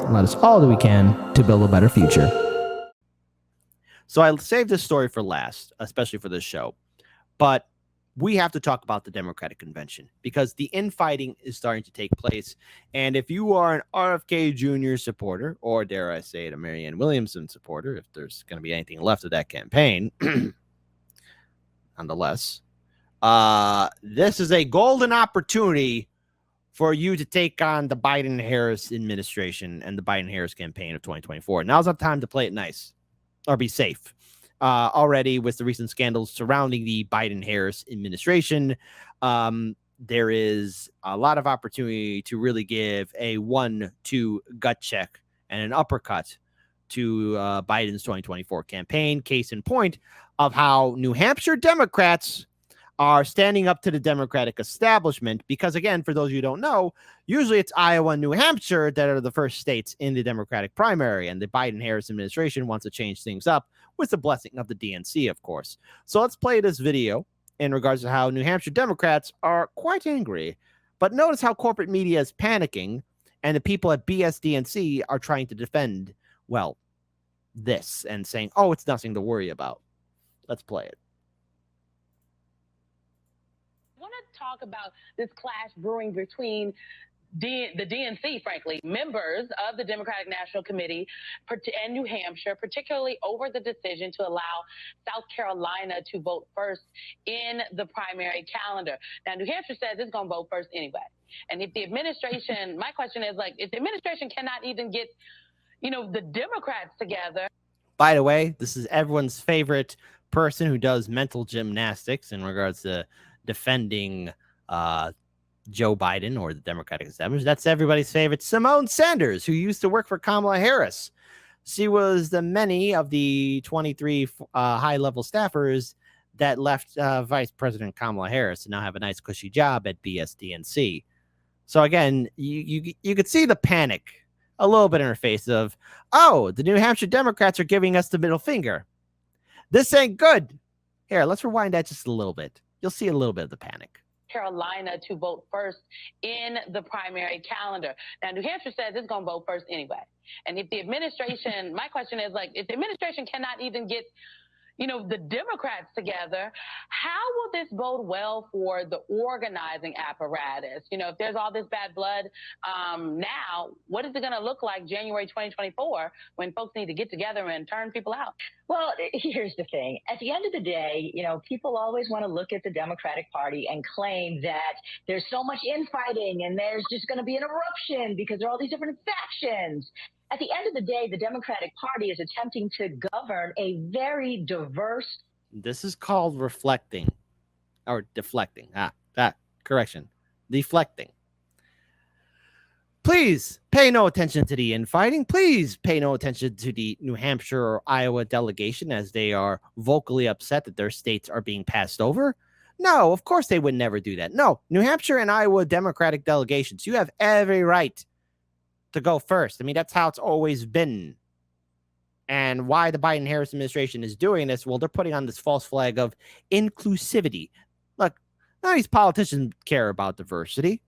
and let us all do we can to build a better future. So I saved this story for last, especially for this show. But we have to talk about the Democratic Convention because the infighting is starting to take place. And if you are an RFK Jr. supporter, or dare I say it, a Marianne Williamson supporter, if there's going to be anything left of that campaign, nonetheless, this is a golden opportunity for you to take on the Biden-Harris administration and the Biden-Harris campaign of 2024. Now's not the time to play it nice or be safe. Already with the recent scandals surrounding the Biden-Harris administration, there is a lot of opportunity to really give a 1-2 gut check and an uppercut to Biden's 2024 campaign. Case in point of how New Hampshire Democrats are standing up to the Democratic establishment. Because, again, for those of you who don't know, usually it's Iowa and New Hampshire that are the first states in the Democratic primary, and the Biden-Harris administration wants to change things up with the blessing of the DNC, of course. So let's play this video in regards to how New Hampshire Democrats are quite angry. But notice how corporate media is panicking, and the people at BSDNC are trying to defend, well, this and saying, oh, it's nothing to worry about. Let's play it. I want to talk about this clash brewing between the DNC, frankly, members of the Democratic National Committee and New Hampshire, particularly over the decision to allow South Carolina to vote first in the primary calendar. Now, New Hampshire says it's going to vote first anyway. And if the administration, my question is, like, if the administration cannot even get, the Democrats together. By the way, this is everyone's favorite person who does mental gymnastics in regards to defending Joe Biden or the Democratic establishment. That's everybody's favorite, Simone Sanders, who used to work for Kamala Harris. She was the many of the 23 high-level staffers that left Vice President Kamala Harris to now have a nice cushy job at BSDNC. So again, you could see the panic a little bit in her face of, oh, the New Hampshire Democrats are giving us the middle finger. This ain't good. Here, let's rewind that just a little bit. You'll see a little bit of the panic. Carolina to vote first in the primary calendar. Now, New Hampshire says it's going to vote first anyway. And if the administration, my question is, like, if the administration cannot even get, the Democrats together, how will this bode well for the organizing apparatus? If there's all this bad blood now, what is it going to look like January 2024 when folks need to get together and turn people out? Well, here's the thing. At the end of the day, people always want to look at the Democratic Party and claim that there's so much infighting and there's just going to be an eruption because there are all these different factions. At the end of the day, the Democratic Party is attempting to govern a very diverse. This is called reflecting or deflecting. Correction. Deflecting. Please pay no attention to the infighting. Please pay no attention to the New Hampshire or Iowa delegation as they are vocally upset that their states are being passed over. No, of course they would never do that. No, New Hampshire and Iowa Democratic delegations, you have every right to go first. I mean, that's how it's always been. And why the Biden-Harris administration is doing this, well, they're putting on this false flag of inclusivity. Look, none of these politicians care about diversity.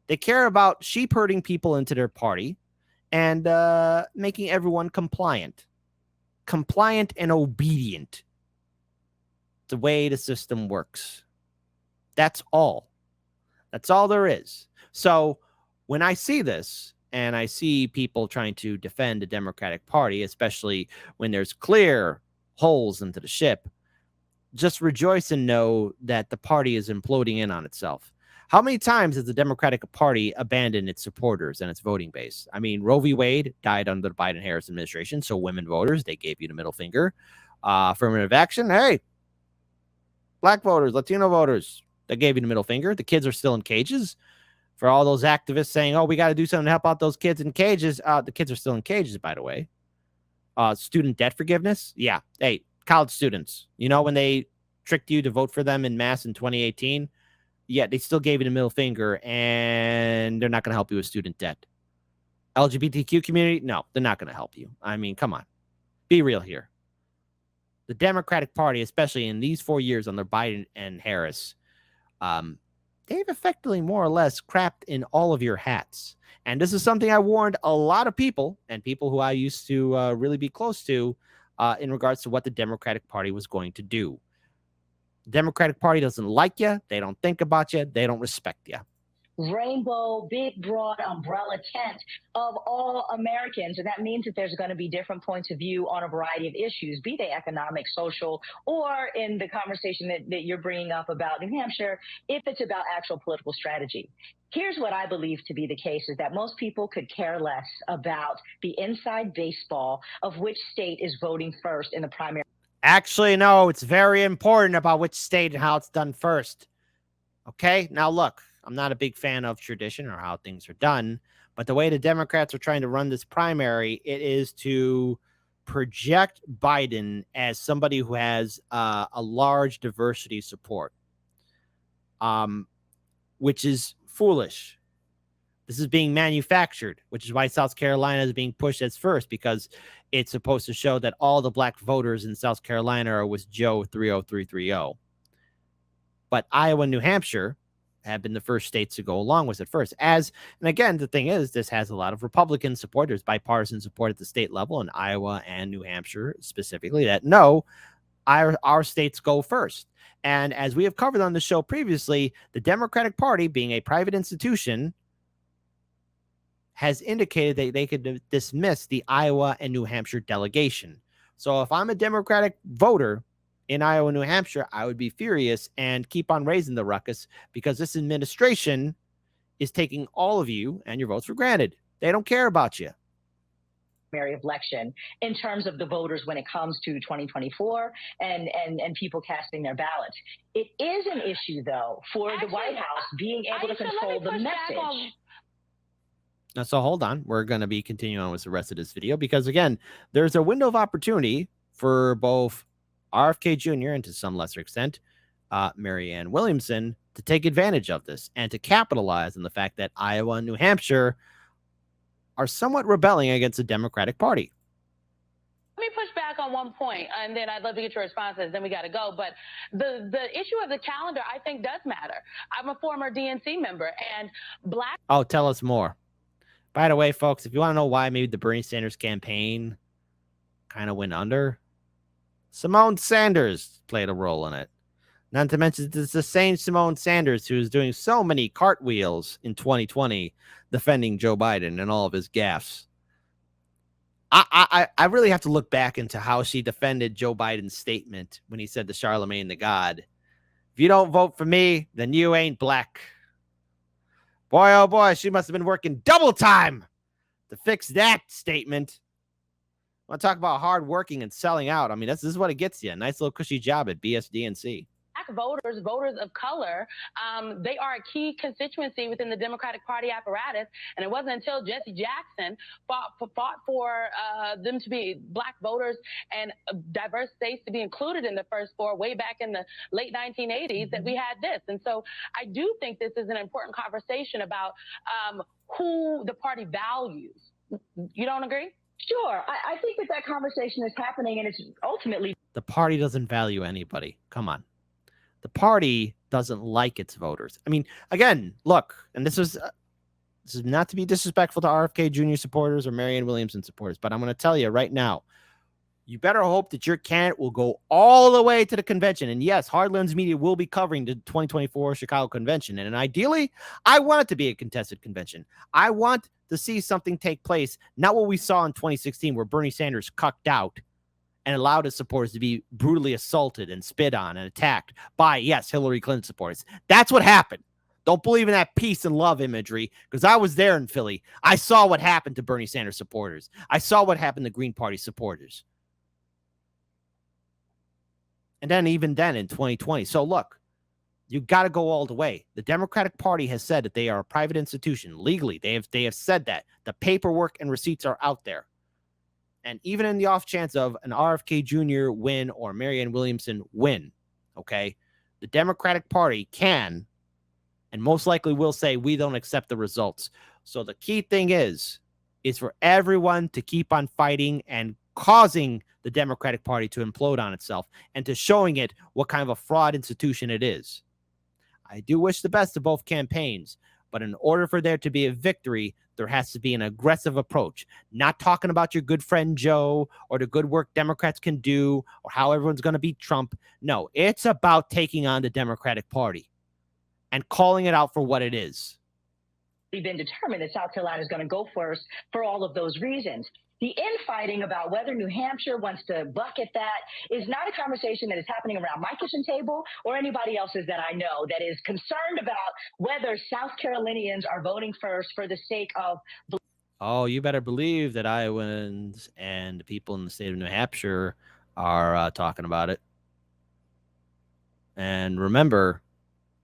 They care about sheep herding people into their party and making everyone compliant. Compliant and obedient. It's the way the system works. That's all. That's all there is. So when I see this, and I see people trying to defend the Democratic Party, especially when there's clear holes into the ship, just rejoice and know that the party is imploding in on itself. How many times has the Democratic Party abandoned its supporters and its voting base? I mean, Roe v. Wade died under the Biden-Harris administration, so women voters, they gave you the middle finger. Affirmative action, hey, black voters, Latino voters, they gave you the middle finger. The kids are still in cages. For all those activists saying, oh, we got to do something to help out those kids in cages. The kids are still in cages, by the way. Student debt forgiveness. Yeah. Hey, college students, when they tricked you to vote for them in mass in 2018, yeah, they still gave you the middle finger and they're not going to help you with student debt. LGBTQ community. No, they're not going to help you. I mean, come on, be real here. The Democratic Party, especially in these 4 years under Biden and Harris, they've effectively more or less crapped in all of your hats. And this is something I warned a lot of people and people who I used to really be close to in regards to what the Democratic Party was going to do. The Democratic Party doesn't like you. They don't think about you. They don't respect you. Rainbow, big, broad umbrella tent of all Americans. And that means that there's going to be different points of view on a variety of issues, be they economic, social, or in the conversation that you're bringing up about New Hampshire, if it's about actual political strategy. Here's what I believe to be the case is that most people could care less about the inside baseball of which state is voting first in the primary. Actually, no, it's very important about which state and how it's done first. Okay, now look, I'm not a big fan of tradition or how things are done, but the way the Democrats are trying to run this primary, it is to project Biden as somebody who has a large diversity support, which is foolish. This is being manufactured, which is why South Carolina is being pushed as first, because it's supposed to show that all the black voters in South Carolina are with Joe 30330. But Iowa and New Hampshire have been the first states to go along with it first. And again, the thing is, this has a lot of Republican supporters, bipartisan support at the state level in Iowa and New Hampshire specifically, that no, our states go first. And as we have covered on the show previously, the Democratic Party, being a private institution, has indicated that they could dismiss the Iowa and New Hampshire delegation. So if I'm a Democratic voter in Iowa and New Hampshire, I would be furious and keep on raising the ruckus, because this administration is taking all of you and your votes for granted. They don't care about you. Election in terms of the voters when it comes to 2024 and people casting their ballots. It is an issue, though, for the White House being able to control the message. Now, so hold on. We're going to be continuing on with the rest of this video because, again, there's a window of opportunity for both RFK Jr. and to some lesser extent, Marianne Williamson, to take advantage of this and to capitalize on the fact that Iowa and New Hampshire are somewhat rebelling against the Democratic Party. Let me push back on one point, and then I'd love to get your responses. Then we got to go. But the issue of the calendar, I think, does matter. I'm a former DNC member, and black. Oh, tell us more. By the way, folks, if you want to know why maybe the Bernie Sanders campaign kind of went under, Simone Sanders played a role in it. Not to mention, it's the same Simone Sanders who is doing so many cartwheels in 2020 defending Joe Biden and all of his gaffes. I really have to look back into how she defended Joe Biden's statement when he said to Charlemagne the God, "If you don't vote for me, then you ain't black." Boy, oh boy, she must have been working double time to fix that statement. I want to talk about hard working and selling out. I mean, this is what it gets you. A nice little cushy job at BSDNC. Black voters of color, they are a key constituency within the Democratic Party apparatus. And it wasn't until Jesse Jackson fought for them to be black voters and diverse states to be included in the first four way back in the late 1980s that we had this. And so I do think this is an important conversation about who the party values. You don't agree? Sure. I think that conversation is happening, and it's ultimately... The party doesn't value anybody. Come on. The party doesn't like its voters. I mean, again, look, and this is not to be disrespectful to RFK Jr. supporters or Marianne Williamson supporters, but I'm going to tell you right now, you better hope that your candidate will go all the way to the convention. And yes, Hardlands Media will be covering the 2024 Chicago convention. And ideally, I want it to be a contested convention. I want to see something take place, not what we saw in 2016 where Bernie Sanders cucked out and allowed his supporters to be brutally assaulted and spit on and attacked by, yes, Hillary Clinton supporters. That's what happened. Don't believe in that peace and love imagery, because I was there in Philly. I saw what happened to Bernie Sanders supporters. I saw what happened to Green Party supporters. And then even then in 2020. So look, you got to go all the way. The Democratic Party has said that they are a private institution legally. They have said that. The paperwork and receipts are out there. And even in the off chance of an RFK Jr. win or Marianne Williamson win, okay, the Democratic Party can and most likely will say, we don't accept the results. So the key thing is for everyone to keep on fighting and causing the Democratic Party to implode on itself and to showing it what kind of a fraud institution it is. I do wish the best to both campaigns, but in order for there to be a victory, there has to be an aggressive approach. Not talking about your good friend Joe or the good work Democrats can do or how everyone's going to beat Trump. No, it's about taking on the Democratic Party and calling it out for what it is. Been determined that South Carolina is going to go first for all of those reasons. The infighting about whether New Hampshire wants to bucket that is not a conversation that is happening around my kitchen table or anybody else's that I know that is concerned about whether South Carolinians are voting first for the sake of. Oh, you better believe that Iowans and the people in the state of New Hampshire are talking about it. And remember,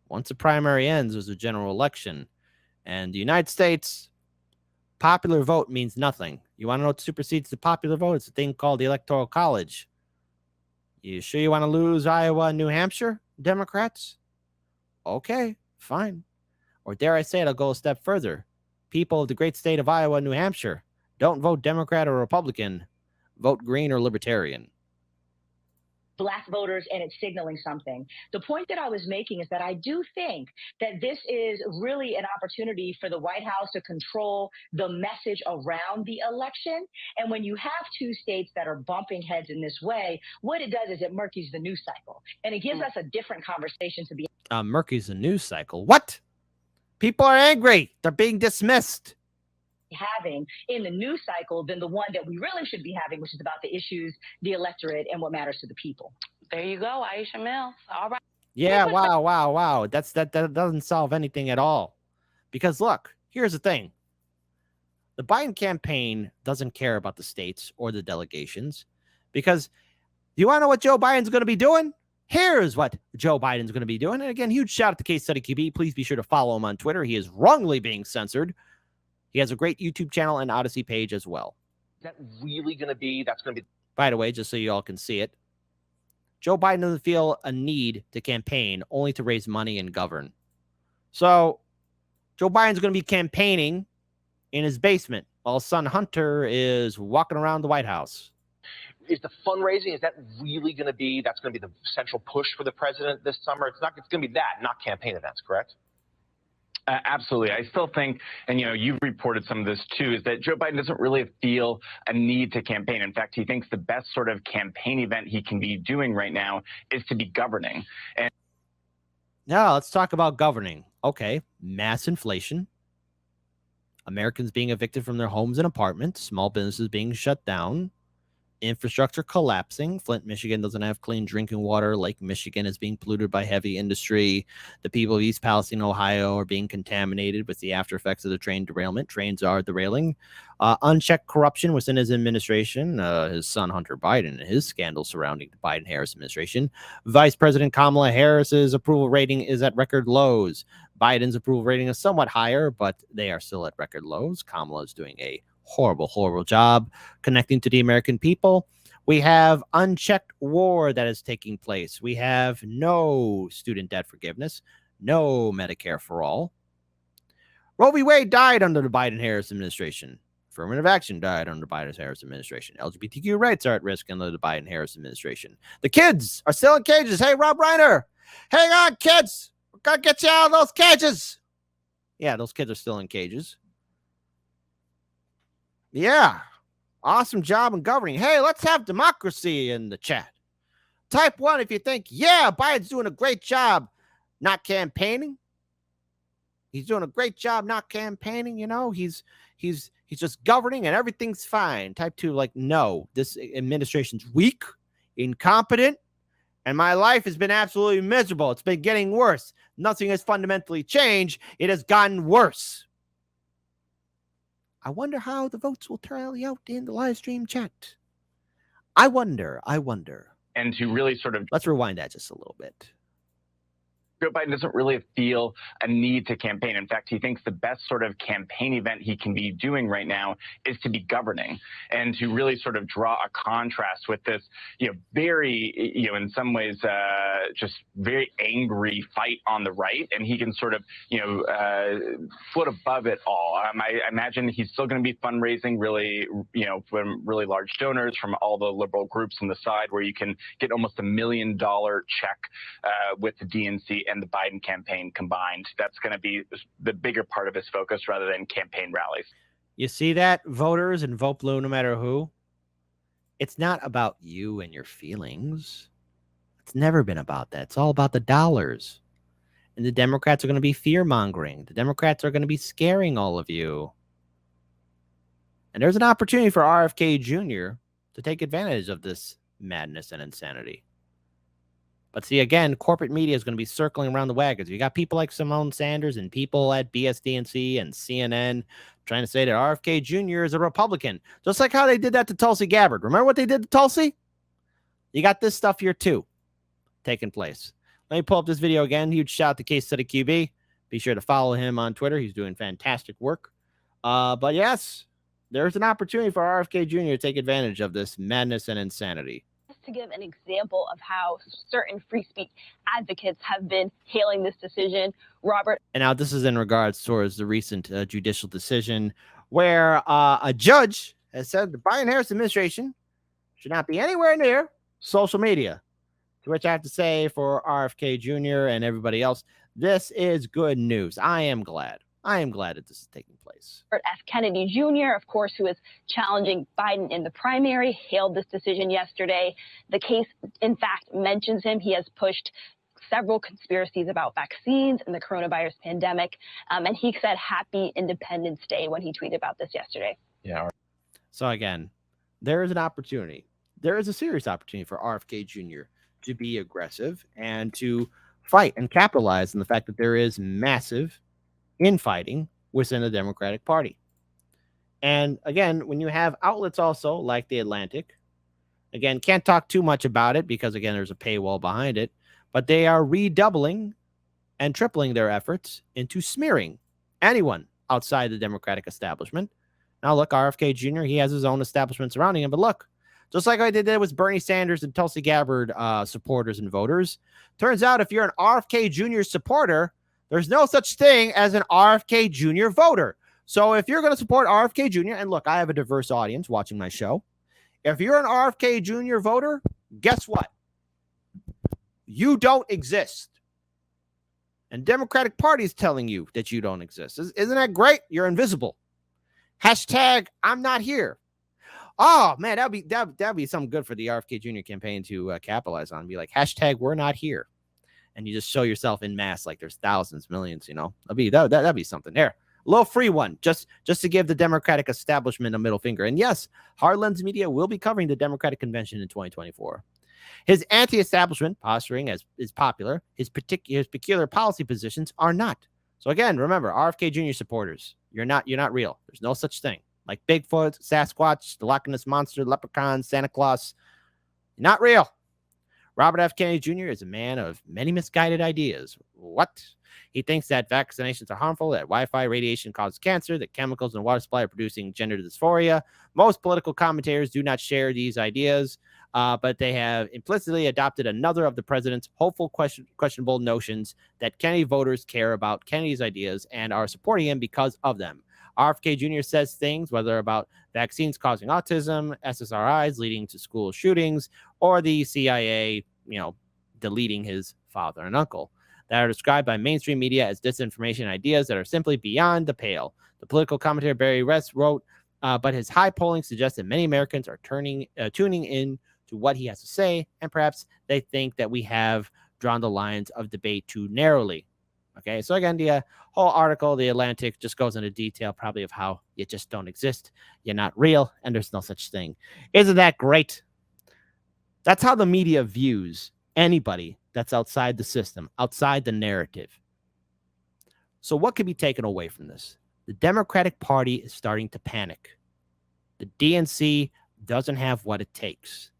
once the primary ends, there's a general election. And the United States, popular vote means nothing. You want to know what supersedes the popular vote? It's a thing called the Electoral College. You sure you want to lose Iowa and New Hampshire, Democrats? Okay, fine. Or dare I say it, I'll go a step further. People of the great state of Iowa and New Hampshire, don't vote Democrat or Republican. Vote Green or Libertarian. Black voters, and it's signaling something. The point that I was making is that I do think that this is really an opportunity for the White House to control the message around the election. And when you have two states that are bumping heads in this way, what it does is it murkies the news cycle. And it gives us a different conversation to be. Murkies the news cycle? What? People are angry. They're being dismissed. Having in the news cycle than the one that we really should be having, which is about the issues, the electorate, and what matters to the people. There you go, Aisha Mills. All right. Yeah, wow. That doesn't solve anything at all. Because look, here's the thing. The Biden campaign doesn't care about the states or the delegations because you want to know what Joe Biden's going to be doing? Here's what Joe Biden's going to be doing. And again, huge shout out to Case Study QB. Please be sure to follow him on Twitter. He is wrongly being censored. He has a great YouTube channel and Odyssey page as well. Is that really going to be? That's going to be. By the way, just so you all can see it, Joe Biden doesn't feel a need to campaign, only to raise money and govern. So Joe Biden's going to be campaigning in his basement while his son Hunter is walking around the White House. Is the fundraising, is that really going to be, that's going to be the central push for the president this summer? It's going to be that, not campaign events, correct? Absolutely. I still think, and you've reported some of this too, is that Joe Biden doesn't really feel a need to campaign. In fact, he thinks the best sort of campaign event he can be doing right now is to be governing. And now let's talk about governing. Okay, mass inflation, Americans being evicted from their homes and apartments, small businesses being shut down, infrastructure collapsing. Flint, Michigan doesn't have clean drinking water. Lake Michigan is being polluted by heavy industry. The people of East Palestine, Ohio are being contaminated with the after effects of the train derailment. Trains are derailing. Unchecked corruption within his administration. His son, Hunter Biden, and his scandal surrounding the Biden-Harris administration. Vice President Kamala Harris's approval rating is at record lows. Biden's approval rating is somewhat higher, but they are still at record lows. Kamala is doing a horrible job connecting to the American people. We have unchecked war that is taking place. We have no student debt forgiveness, no Medicare for all. Roe v. Wade died under the Biden-Harris administration. Affirmative action died under the Biden-Harris administration. LGBTQ rights are at risk under the Biden-Harris administration. The kids are still in cages. Hey, Rob Reiner, hang on, kids. We're going to get you out of those cages. Yeah, those kids are still in cages. Yeah, awesome job in governing. Hey, let's have democracy in the chat. Type 1 if you think, yeah, Biden's doing a great job not campaigning. He's doing a great job not campaigning. He's just governing and everything's fine. Type 2, like, no, this administration's weak, incompetent, and my life has been absolutely miserable. It's been getting worse. Nothing has fundamentally changed. It has gotten worse. I wonder how the votes will tally out in the live stream chat. I wonder. And to really sort of, let's rewind that just a little bit. Joe Biden doesn't really feel a need to campaign. In fact, he thinks the best sort of campaign event he can be doing right now is to be governing, and to really sort of draw a contrast with this, very, in some ways, just very angry fight on the right. And he can sort of, float above it all. I imagine he's still going to be fundraising really, from really large donors from all the liberal groups on the side, where you can get almost $1 million check with the DNC and the Biden campaign combined. That's going to be the bigger part of his focus rather than campaign rallies. You see that, voters, and vote blue no matter who? It's not about you and your feelings. It's never been about that. It's all about the dollars. And the Democrats are going to be fear-mongering. The Democrats are going to be scaring all of you. And there's an opportunity for RFK Jr. to take advantage of this madness and insanity. But see, again, corporate media is going to be circling around the wagons. You got people like Simone Sanders and people at BSDNC and CNN trying to say that RFK Jr. is a Republican, just like how they did that to Tulsi Gabbard. Remember what they did to Tulsi? You got this stuff here, too, taking place. Let me pull up this video again. Huge shout out to Case Study QB. Be sure to follow him on Twitter. He's doing fantastic work. But yes, there's an opportunity for RFK Jr. to take advantage of this madness and insanity. To give an example of how certain free speech advocates have been hailing this decision, Robert. And now this is in regards towards the recent judicial decision where a judge has said the Biden-Harris administration should not be anywhere near social media. To which I have to say, for RFK Jr. and everybody else, this is good news. I am glad that this is taking place. Robert F. Kennedy Jr., of course, who is challenging Biden in the primary, hailed this decision yesterday. The case, in fact, mentions him. He has pushed several conspiracies about vaccines and the coronavirus pandemic. And he said, "Happy Independence Day," when he tweeted about this yesterday. Yeah. So again, there is an opportunity. There is a serious opportunity for RFK Jr. to be aggressive and to fight and capitalize on the fact that there is massive infighting within the Democratic Party. And again, when you have outlets also like The Atlantic, again, can't talk too much about it because, again, there's a paywall behind it, but they are redoubling and tripling their efforts into smearing anyone outside the Democratic establishment. Now, look, RFK Jr., he has his own establishment surrounding him, but look, just like I did that with Bernie Sanders and Tulsi Gabbard supporters and voters, turns out if you're an RFK Jr. supporter, there's no such thing as an RFK Jr. voter. So if you're going to support RFK Jr., and look, I have a diverse audience watching my show. If you're an RFK Jr. voter, guess what? You don't exist. And Democratic Party is telling you that you don't exist. Isn't that great? You're invisible. Hashtag I'm not here. Oh, man, that'd be something good for the RFK Jr. campaign to capitalize on. Be like, hashtag we're not here. And you just show yourself in mass like there's thousands, millions, you know. That'd be something there. A little free one, just to give the Democratic establishment a middle finger. And yes, Hard Lens Media will be covering the Democratic Convention in 2024. His anti-establishment posturing as is popular. His peculiar policy positions are not. So again, remember, RFK Jr. supporters, you're not real. There's no such thing. Like Bigfoot, Sasquatch, the Loch Ness Monster, Leprechaun, Santa Claus, not real. Robert F. Kennedy Jr. is a man of many misguided ideas. What? He thinks that vaccinations are harmful, that Wi-Fi radiation causes cancer, that chemicals in the water supply are producing gender dysphoria. Most political commentators do not share these ideas, but they have implicitly adopted another of the president's hopeful, questionable notions that Kennedy voters care about Kennedy's ideas and are supporting him because of them. RFK Jr. says things, whether about vaccines causing autism, SSRIs leading to school shootings, or the CIA, deleting his father and uncle, that are described by mainstream media as disinformation ideas that are simply beyond the pale. The political commentator Barry West wrote, but his high polling suggests that many Americans are tuning in to what he has to say, and perhaps they think that we have drawn the lines of debate too narrowly. Okay, so again, the whole article, The Atlantic, just goes into detail probably of how you just don't exist, you're not real, and there's no such thing. Isn't that great? That's how the media views anybody that's outside the system, outside the narrative. So what could be taken away from this? The Democratic Party is starting to panic. The DNC doesn't have what it takes.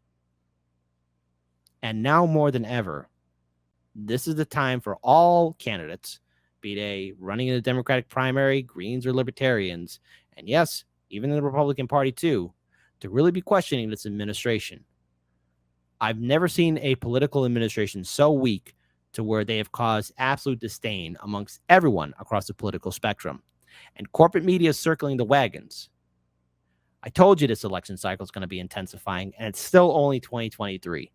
And now more than ever, this is the time for all candidates, be they running in the Democratic primary, Greens or Libertarians, and yes, even the Republican Party too, to really be questioning this administration. I've never seen a political administration so weak to where they have caused absolute disdain amongst everyone across the political spectrum. And corporate media is circling the wagons. I told you this election cycle is going to be intensifying, and it's still only 2023.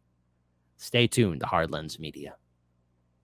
Stay tuned to Hard Lens Media.